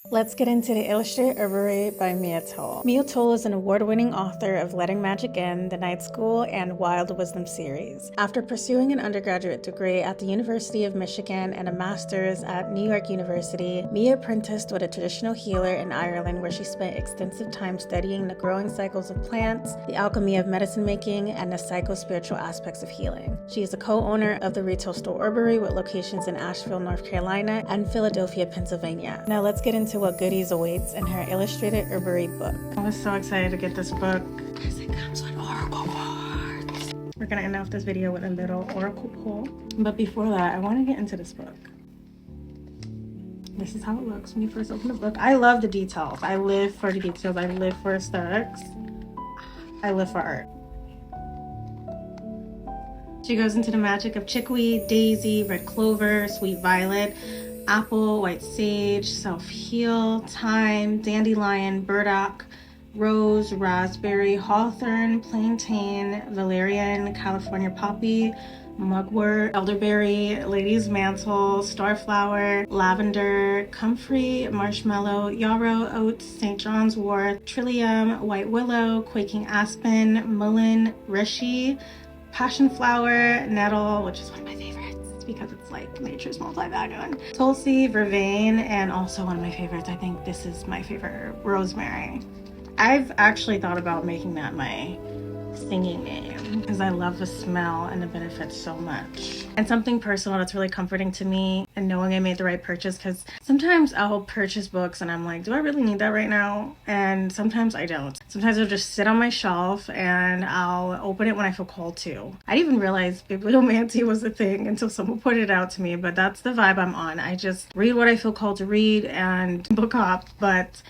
Let's get into the Illustrated Herbiary by Maia Toll. Maia Toll is an award-winning author of Letting Magic In, The Night School, and Wild Wisdom series. After pursuing an undergraduate degree at the University of Michigan and a master's at New York University, Maia apprenticed with a traditional healer in Ireland, where she spent extensive time studying the growing cycles of plants, the alchemy of medicine making, and the psycho-spiritual aspects of healing. She is a co-owner of the retail store Herbiary with locations in Asheville, North Carolina, and Philadelphia, Pennsylvania. Now let's get into what goodies awaits in her Illustrated Herbiary book. I was so excited to get this book because it comes with oracle cards. We're gonna end off this video with a little oracle pull. But before that, I want to get into this book. This is how it looks when you first open the book. I love the details. I live for the details. I live for aesthetics. I live for art. She goes into the magic of chickweed, daisy, red clover, sweet violet, apple, white sage, self-heal, thyme, dandelion, burdock, rose, raspberry, hawthorn, plantain, valerian, California poppy, mugwort, elderberry, lady's mantle, starflower, lavender, comfrey, marshmallow, yarrow, oats, St. John's wort, trillium, white willow, quaking aspen, mullein, reishi, passion flower, nettle, which is one of my favorites because it's like nature's multivitamin, tulsi, vervain, and also one of my favorites, I think this is my favorite, rosemary. I've actually thought about making that my singing name because I love the smell and the benefits so much. And something personal that's really comforting to me and knowing I made the right purchase, because sometimes I'll purchase books and I'm like, do I really need that right now? And sometimes I don't. Sometimes it'll just sit on my shelf and I'll open it when I feel called to. I didn't even realize bibliomancy was a thing until someone pointed it out to me, but that's the vibe I'm on. I just read what I feel called to read and book hop. But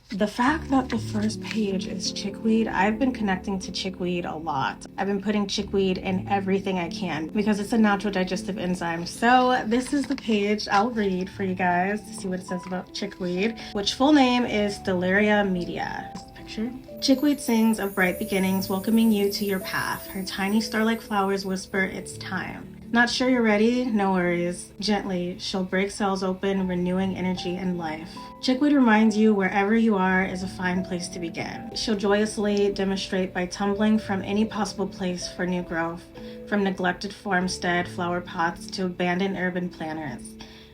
the fact that the first page is chickweed, I've been connecting to chickweed a lot. I've been putting chickweed in everything I can because it's a natural digestive enzyme. So this is the page I'll read for you guys to see what it says about chickweed, which full name is Stellaria media. Picture. Chickweed sings of bright beginnings, welcoming you to your path. Her tiny star-like flowers whisper, it's time. Not sure you're ready? No worries. Gently, she'll break cells open, renewing energy and life. Chickweed reminds you wherever you are is a fine place to begin. She'll joyously demonstrate by tumbling from any possible place for new growth, from neglected farmstead flower pots to abandoned urban planters.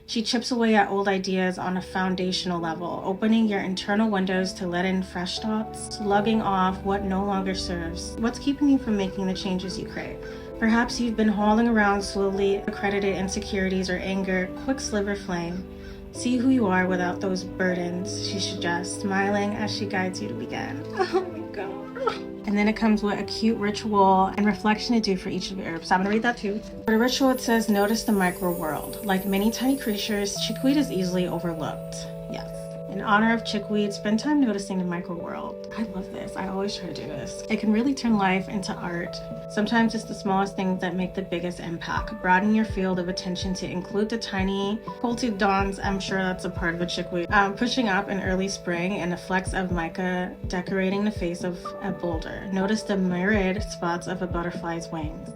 She chips away at old ideas on a foundational level, opening your internal windows to let in fresh thoughts, slugging off what no longer serves. What's keeping you from making the changes you crave? Perhaps you've been hauling around slowly accredited insecurities or anger, quick sliver flame. See who you are without those burdens, she suggests, smiling as she guides you to begin. Oh my God. And then it comes with a cute ritual and reflection to do for each of the herbs. So I'm gonna read that too. For the ritual, it says, notice the micro world. Like many tiny creatures, chickweed is easily overlooked. Yes. In honor of chickweed, spend time noticing the micro world. I love this. I always try to do this. It can really turn life into art. Sometimes it's the smallest things that make the biggest impact. Broaden your field of attention to include the tiny cold-tooth dawns. I'm sure that's a part of a chickweed. Pushing up in early spring and a flecks of mica decorating the face of a boulder. Notice the mirrored spots of a butterfly's wings.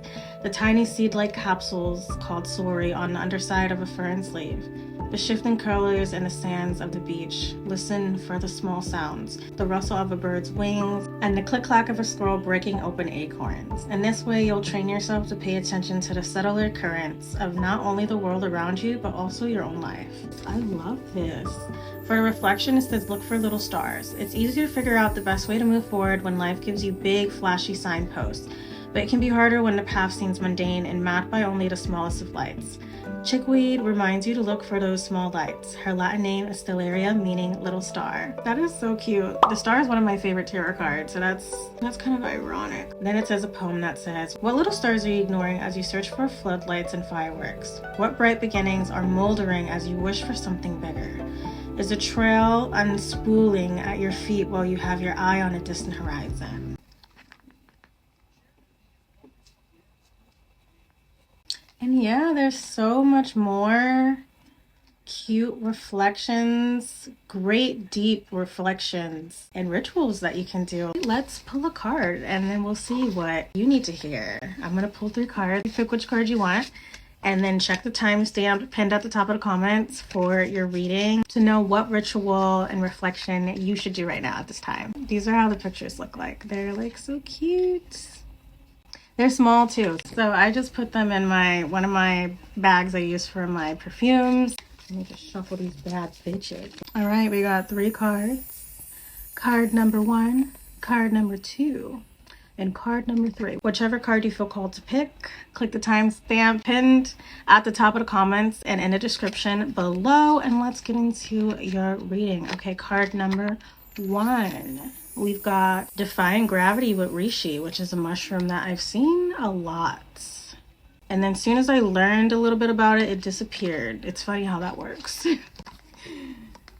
The tiny seed-like capsules called sori on the underside of a fern's leaf. The shifting colors in the sands of the beach. Listen for the small sounds, the rustle of a bird's wings, and the click-clack of a squirrel breaking open acorns. In this way, you'll train yourself to pay attention to the subtler currents of not only the world around you, but also your own life. I love this. For a reflection, it says, look for little stars. It's easy to figure out the best way to move forward when life gives you big, flashy signposts, but it can be harder when the path seems mundane and mapped by only the smallest of lights. Chickweed reminds you to look for those small lights. Her Latin name is Stellaria, meaning little star. That is so cute. The star is one of my favorite tarot cards, so that's kind of ironic. Then it says a poem that says, what little stars are you ignoring as you search for floodlights and fireworks? What bright beginnings are moldering as you wish for something bigger? Is a trail unspooling at your feet while you have your eye on a distant horizon? And yeah, there's so much more cute reflections, great deep reflections and rituals that you can do. Let's pull a card and then we'll see what you need to hear. I'm going to pull 3 cards. You pick which card you want. And then check the timestamp pinned at the top of the comments for your reading to know what ritual and reflection you should do right now at this time. These are how the pictures look like. They're like so cute. They're small too. So I just put them in one of my bags I use for my perfumes. Let me just shuffle these bad bitches. All right, we got 3 cards. Card number 1, card number 2, and card number 3. Whichever card you feel called to pick, click the timestamp pinned at the top of the comments and in the description below, and let's get into your reading. Okay, card number 1. We've got Defying Gravity with Reishi, which is a mushroom that I've seen a lot. And then as soon as I learned a little bit about it, it disappeared. It's funny how that works.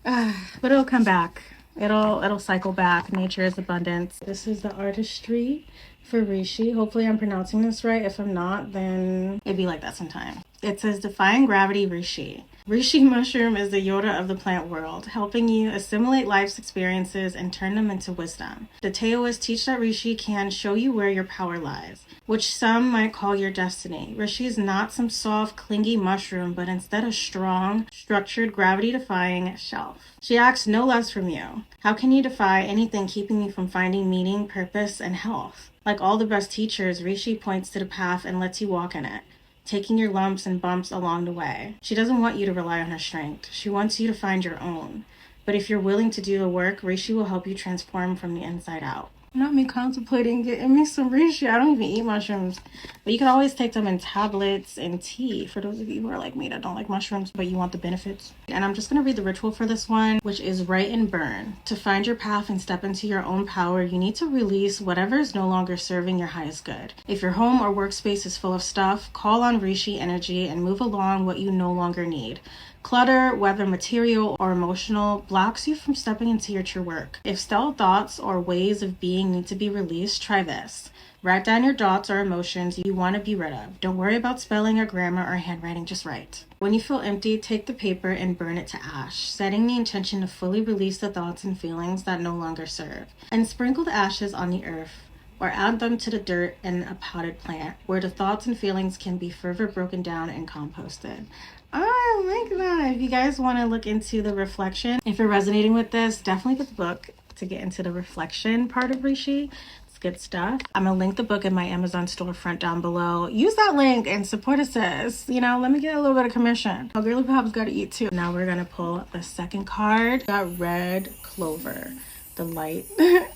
But it'll come back. It'll cycle back. Nature is abundance. This is the artistry for Reishi. Hopefully I'm pronouncing this right. If I'm not, then it'd be like that sometime. It says Defying Gravity Reishi. Reishi mushroom is the Yoda of the plant world, helping you assimilate life's experiences and turn them into wisdom. The Taoists teach that Reishi can show you where your power lies, which some might call your destiny. Reishi is not some soft, clingy mushroom, but instead a strong, structured, gravity-defying shelf. She asks no less from you. How can you defy anything keeping you from finding meaning, purpose, and health? Like all the best teachers, Reishi points to the path and lets you walk in it, taking your lumps and bumps along the way. She doesn't want you to rely on her strength. She wants you to find your own. But if you're willing to do the work, Reishi will help you transform from the inside out. Not me contemplating getting me some reishi. I don't even eat mushrooms. But you can always take them in tablets and tea for those of you who are like me that don't like mushrooms, but you want the benefits. And I'm just going to read the ritual for this one, which is Write and Burn. To find your path and step into your own power, you need to release whatever is no longer serving your highest good. If your home or workspace is full of stuff, call on reishi energy and move along what you no longer need. Clutter, whether material or emotional, blocks you from stepping into your true work. If stale thoughts or ways of being need to be released, try this. Write down your thoughts or emotions you want to be rid of. Don't worry about spelling or grammar or handwriting, just write. When you feel empty, take the paper and burn it to ash, setting the intention to fully release the thoughts and feelings that no longer serve. And sprinkle the ashes on the earth, or add them to the dirt in a potted plant, where the thoughts and feelings can be further broken down and composted. I like that. If you guys want to look into the reflection, if you're resonating with this, definitely get the book to get into the reflection part of Reishi. It's good stuff. I'm going to link the book in my Amazon storefront down below. Use that link and support a sis. You know, let me get a little bit of commission. Oh, girly pop's got to eat too. Now we're going to pull the second card. Got Red Clover. The light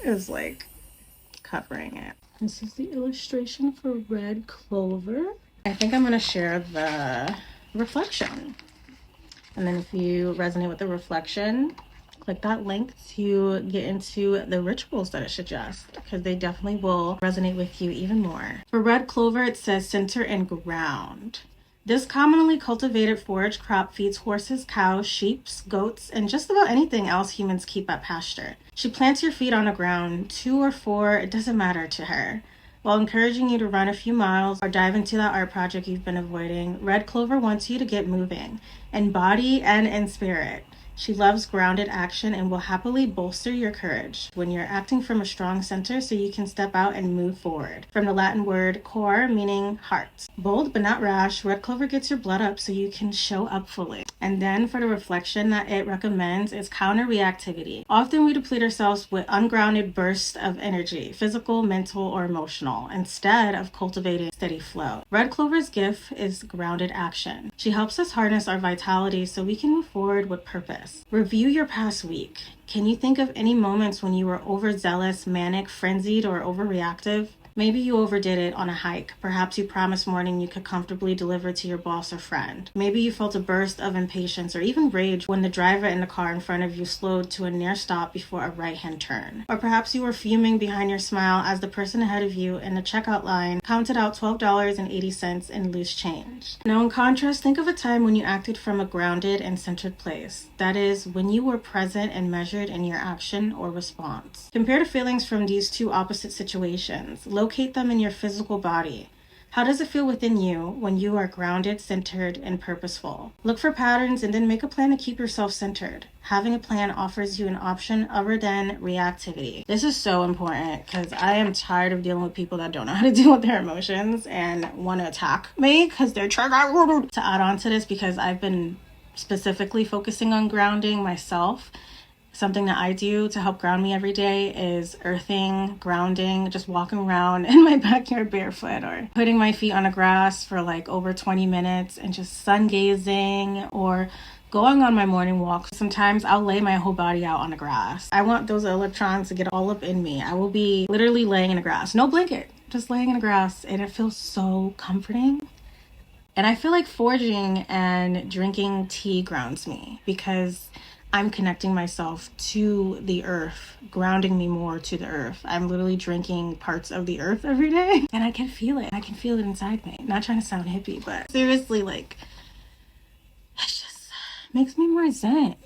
is like covering it. This is the illustration for Red Clover. I think I'm going to share the reflection, and then if you resonate with the reflection, click that link to get into the rituals that it suggests, because they definitely will resonate with you even more. For Red Clover, it says center and ground. This commonly cultivated forage crop feeds horses, cows, sheep, goats, and just about anything else humans keep at pasture. She plants your feet on the ground, 2 or 4, it doesn't matter to her. While encouraging you to run a few miles or dive into that art project you've been avoiding, Red Clover wants you to get moving, in body and in spirit. She loves grounded action and will happily bolster your courage when you're acting from a strong center so you can step out and move forward. From the Latin word cor, meaning heart. Bold but not rash, Red Clover gets your blood up so you can show up fully. And then for the reflection that it recommends is counter reactivity. Often we deplete ourselves with ungrounded bursts of energy, physical, mental, or emotional, instead of cultivating steady flow. Red Clover's gift is grounded action. She helps us harness our vitality so we can move forward with purpose. Review your past week. Can you think of any moments when you were overzealous, manic, frenzied, or overreactive? Maybe you overdid it on a hike. Perhaps you promised morning you could comfortably deliver to your boss or friend. Maybe you felt a burst of impatience or even rage when the driver in the car in front of you slowed to a near stop before a right-hand turn. Or perhaps you were fuming behind your smile as the person ahead of you in the checkout line counted out $12.80 in loose change. Now in contrast, think of a time when you acted from a grounded and centered place. That is, when you were present and measured in your action or response. Compare the feelings from these two opposite situations. Locate them in your physical body. How does it feel within you when you are grounded, centered, and purposeful? Look for patterns and then make a plan to keep yourself centered. Having a plan offers you an option other than reactivity. This is so important because I am tired of dealing with people that don't know how to deal with their emotions and want to attack me because they're triggered. To add on to this, because I've been specifically focusing on grounding myself, something that I do to help ground me every day is earthing, grounding, just walking around in my backyard barefoot or putting my feet on the grass for like over 20 minutes and just sun gazing or going on my morning walk. Sometimes I'll lay my whole body out on the grass. I want those electrons to get all up in me. I will be literally laying in the grass, no blanket, just laying in the grass, and it feels so comforting. And I feel like foraging and drinking tea grounds me because I'm connecting myself to the earth, grounding me more to the earth. I'm literally drinking parts of the earth every day and I can feel it. I can feel it inside me. Not trying to sound hippie, but seriously, like, it just makes me more zen.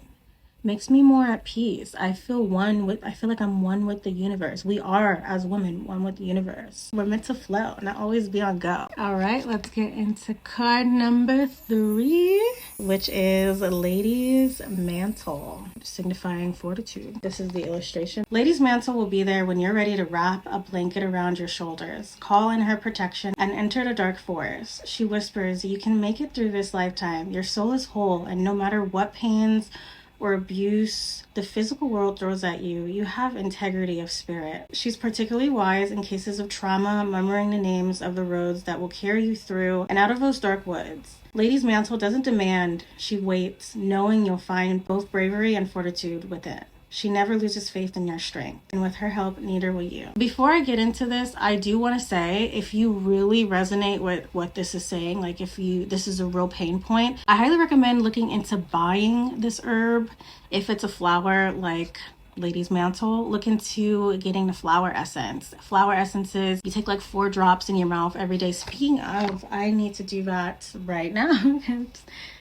Makes me more at peace. I feel like I'm one with the universe. We are, as women, one with the universe. We're meant to flow, not always be on go. All right, let's get into card number 3, which is Lady's Mantle, signifying fortitude. This is the illustration. Lady's Mantle will be there when you're ready to wrap a blanket around your shoulders, call in her protection, and enter the dark forest. She whispers, you can make it through this lifetime. Your soul is whole, and no matter what pains or abuse the physical world throws at you, you have integrity of spirit. She's particularly wise in cases of trauma, murmuring the names of the roads that will carry you through and out of those dark woods. Lady's Mantle doesn't demand, she waits, knowing you'll find both bravery and fortitude within. She never loses faith in your strength, and with her help, neither will you. Before I get into this, I do want to say, if you really resonate with what this is saying, like this is a real pain point, I highly recommend looking into buying this herb. If it's a flower like Lady's Mantle, look into getting the flower essence. Flower essences, you take like 4 drops in your mouth every day. Speaking of, I need to do that right now.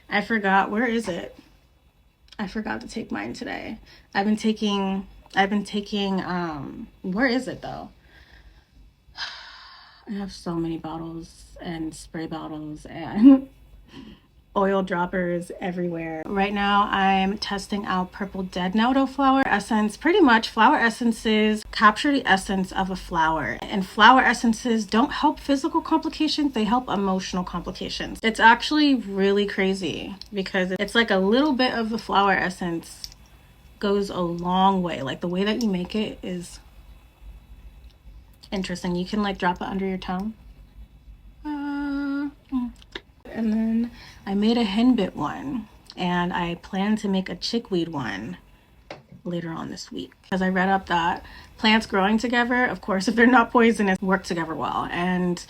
I forgot, where is it? I forgot to take mine today. I've been taking, where is it though? I have so many bottles and spray bottles and oil droppers everywhere. Right now, I'm testing out Purple Dead Nettle flower essence. Pretty much, flower essences capture the essence of a flower. And flower essences don't help physical complications, they help emotional complications. It's actually really crazy because it's like a little bit of the flower essence goes a long way. Like, the way that you make it is interesting. You can like drop it under your tongue. And then I made a henbit one, and I plan to make a chickweed one later on this week, because I read up that plants growing together, of course, if they're not poisonous, work together well. And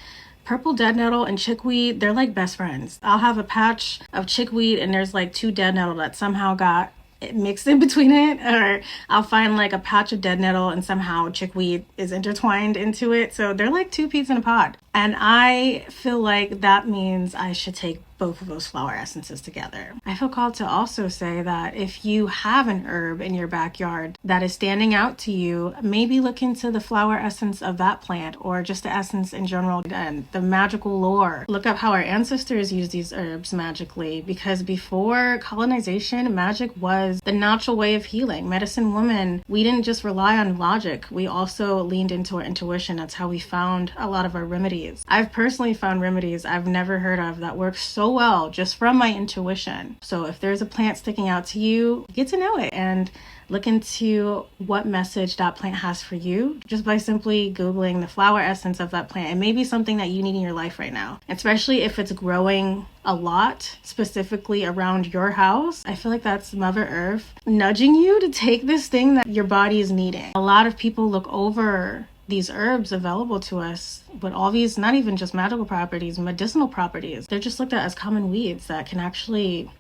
Purple Dead Nettle and chickweed, they're like best friends. I'll have a patch of chickweed and there's like 2 dead nettle that somehow got mixed in between it, or I'll find like a patch of dead nettle and somehow chickweed is intertwined into it. So they're like 2 peas in a pod. And I feel like that means I should take both of those flower essences together. I feel called to also say that if you have an herb in your backyard that is standing out to you, maybe look into the flower essence of that plant, or just the essence in general and the magical lore. Look up how our ancestors used these herbs magically, because before colonization, magic was the natural way of healing. Medicine women, we didn't just rely on logic, we also leaned into our intuition. That's how we found a lot of our remedies. I've personally found remedies I've never heard of that work so well just from my intuition. So if there's a plant sticking out to you, get to know it and look into what message that plant has for you just by simply Googling the flower essence of that plant. It may be something that you need in your life right now, especially if it's growing a lot, specifically around your house. I feel like that's Mother Earth nudging you to take this thing that your body is needing. A lot of people look over these herbs available to us, but all these, not even just magical properties, medicinal properties, they're just looked at as common weeds that can actually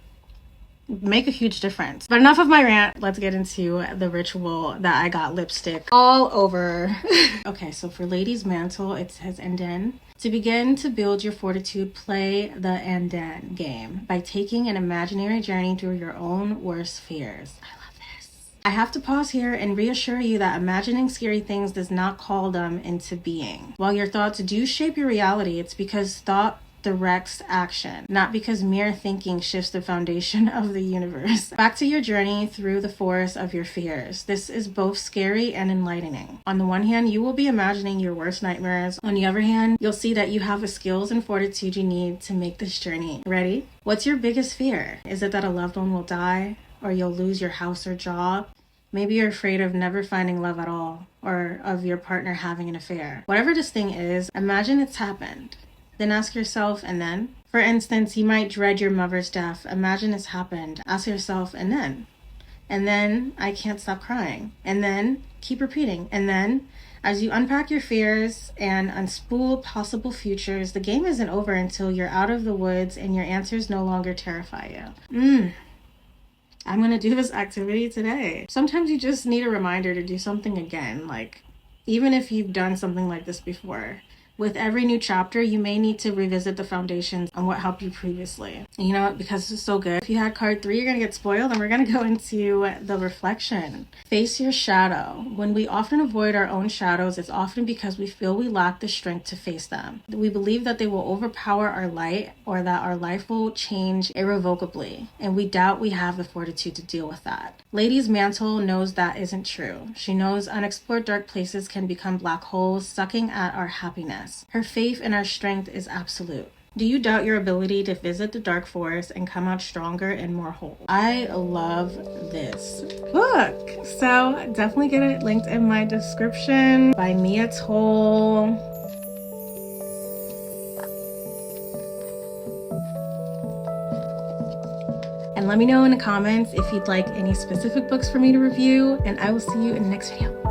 make a huge difference. But enough of my rant, let's get into the ritual that I got lipstick all over. Okay, so for Lady's Mantle, it says Anden. To begin to build your fortitude, play the Anden game by taking an imaginary journey through your own worst fears. I love this. I have to pause here and reassure you that imagining scary things does not call them into being. While your thoughts do shape your reality, it's because thought directs action, not because mere thinking shifts the foundation of the universe. Back to your journey through the forest of your fears. This is both scary and enlightening. On the one hand, you will be imagining your worst nightmares. On the other hand, you'll see that you have the skills and fortitude you need to make this journey. Ready? What's your biggest fear? Is it that a loved one will die, or you'll lose your house or job? Maybe you're afraid of never finding love at all, or of your partner having an affair. Whatever this thing is, imagine it's happened. Then ask yourself, and then? For instance, you might dread your mother's death. Imagine it's happened. Ask yourself, and then? And then, I can't stop crying. And then, keep repeating. And then, as you unpack your fears and unspool possible futures, the game isn't over until you're out of the woods and your answers no longer terrify you. I'm gonna do this activity today. Sometimes you just need a reminder to do something again, like even if you've done something like this before. With every new chapter, you may need to revisit the foundations on what helped you previously. And you know what? Because this is so good, if you had card 3, you're going to get spoiled, and we're going to go into the reflection. Face your shadow. When we often avoid our own shadows, it's often because we feel we lack the strength to face them. We believe that they will overpower our light, or that our life will change irrevocably, and we doubt we have the fortitude to deal with that. Lady Maia Toll knows that isn't true. She knows unexplored dark places can become black holes, sucking at our happiness. Her faith in our strength is absolute. Do you doubt your ability to visit the dark forest and come out stronger and more whole? I love this book. So definitely get it linked in my description. By Maia Toll. And let me know in the comments if you'd like any specific books for me to review, and I will see you in the next video.